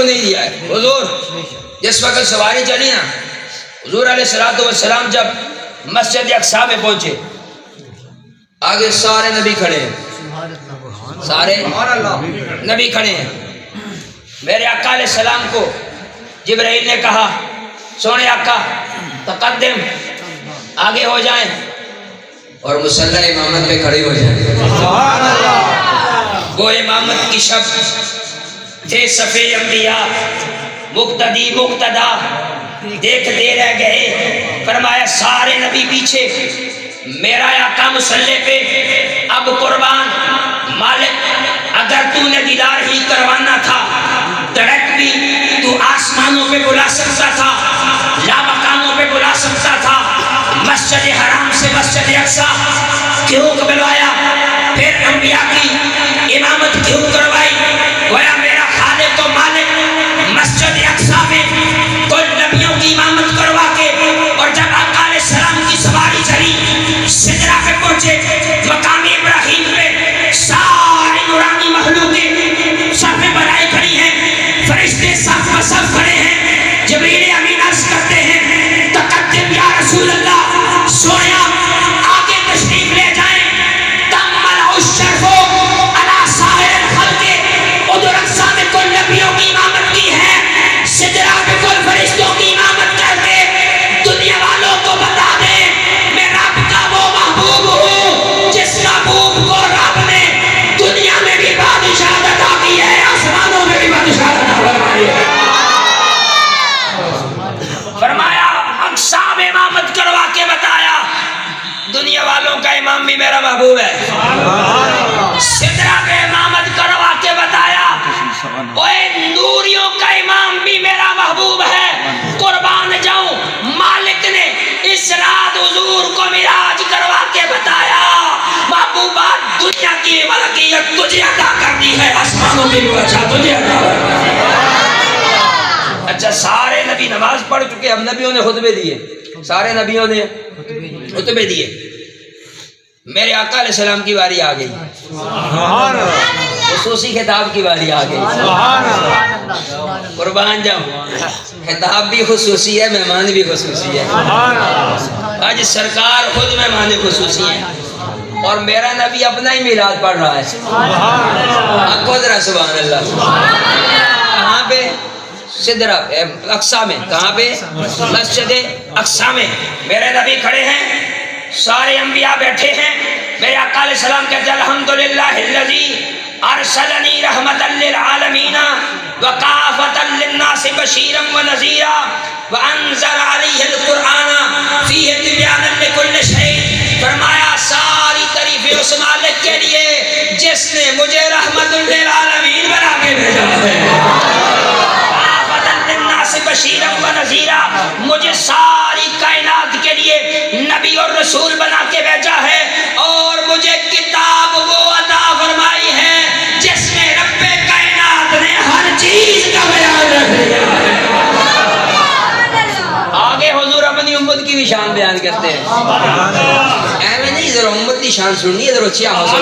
کو نہیں دیا ہے. حضور جس وقت سواری چلی نا، حضور علیہ السلام جب مسجد اقصی میں پہنچے، آگے سارے نبی کھڑے ہیں، سارے نبی کھڑے ہیں. میرے آقا علیہ السلام کو جبرائیل نے کہا سونے آقا تقدم، آگے ہو جائیں اور مصلی امامت پہ کھڑے ہو جائیں. وہ امامت کی شب تھے صفے انبیاء، مقتدی مقتدا دیکھتے رہ گئے. فرمایا سارے نبی پیچھے، میرا آقا مصلی پہ اب قربان. مالک اگر تو نے دیدار ہی کروانا تھا، ڈائریکٹ بھی تو آسمانوں پہ بلا سکتا تھا، لا مقاموں پہ بلا سکتا تھا. مسجد حرام سے مسجد اقصی کیوں بلوایا؟ پھر انبیاء کی امامت کیوں کروائی؟ گویا میرا خالق و مالک مسجد اقصی میں کل نبیوں کی امامت کروا کے، اور جب آقا علیہ السلام کی سواری چلی سدرہ پہ پہنچے، مقام ابراہیم پہ ساری نورانی مخلوقیں صف بنائے کھڑی ہیں، فرشتے صف پر صف کھڑے ہیں. جبریل امین عرض کرتے ہیں تقدم یا رسول اللہ، سویا آگے تشریف لے جائیں. تمل الشرف علی سائر الخلق، ادھر اقصی میں کل نبیوں کی امامت کی ہے، سدرہ پہ کل فرشتوں کی امامت کر کے دنیا والوں کو بتا دیں میں رب کا وہ محبوب ہوں جس محبوب کو رب نے دنیا میں بھی بادشاہت عطا کی ہے، آسمانوں میں بھی بادشاہت عطا فرمائی ہے. فرمایا اقصی میں امامت کروا کے بتایا دنیا والوں کا امام بھی میرا محبوب ہے. سدرہ پہ امامت کروا کے بتایا اوے نوریوں کا امام بھی میرا محبوب ہے. قربان جاؤں، مالک نے اس رات حضور کو معراج کروا کے بتایا محبوبات دنیا کی ملکیت تجھے عطا کر دی ہے، آسمانوں کی بادشاہ تجھے عطا کر دی ہے. اچھا سارے نبی نماز پڑھ چکے، ہم نبیوں نے خطبے دیے، سارے نبیوں نے خطبے دیے. میرے آقا علیہ السلام کی باری آ گئی، خصوصی خطاب کی باری آ گئی. قربان جاؤں، خطاب بھی خصوصی ہے، مہمان بھی خصوصی ہے. آج سرکار خود مہمان خصوصی ہیں، اور میرا نبی اپنا ہی میلاد پڑھ رہا ہے. آپ کو ذرا سبحان اللہ. کہاں پہ؟ سدرہ اقصی میں. کہاں پہ؟ مسجد اقصی میں. میرے نبی کھڑے ہیں، سارے انبیاء بیٹھے ہیں. میرے آقا علیہ السلام کہتے ہیں الحمدللہ الذی ارسلنی رحمتا للعالمین وکافتا للناس بشیرا ونذیرا وانزل علیہ القرآن فیہ تبیانا لکل شیء. فرمایا ساری تعریفیں اس مالک کے لیے جس نے مجھے رحمت للعالمین بنا کے بھیجا ہے، بشیرا و نذیرا، مجھے ساری کائنات کے لیے نبی اور رسول بنا کے بھیجا ہے، اور مجھے کتاب وہ عطا فرمائی ہے جس میں رب کائنات نے ہر چیز کا بیان رکھ دیا ہے. آگے حضور اپنی امت کی بھی شان بیان کرتے ہیں. ایویں نہیں، ذرا امت کی شان سننی ہے، ذرا اچھی آواز سے.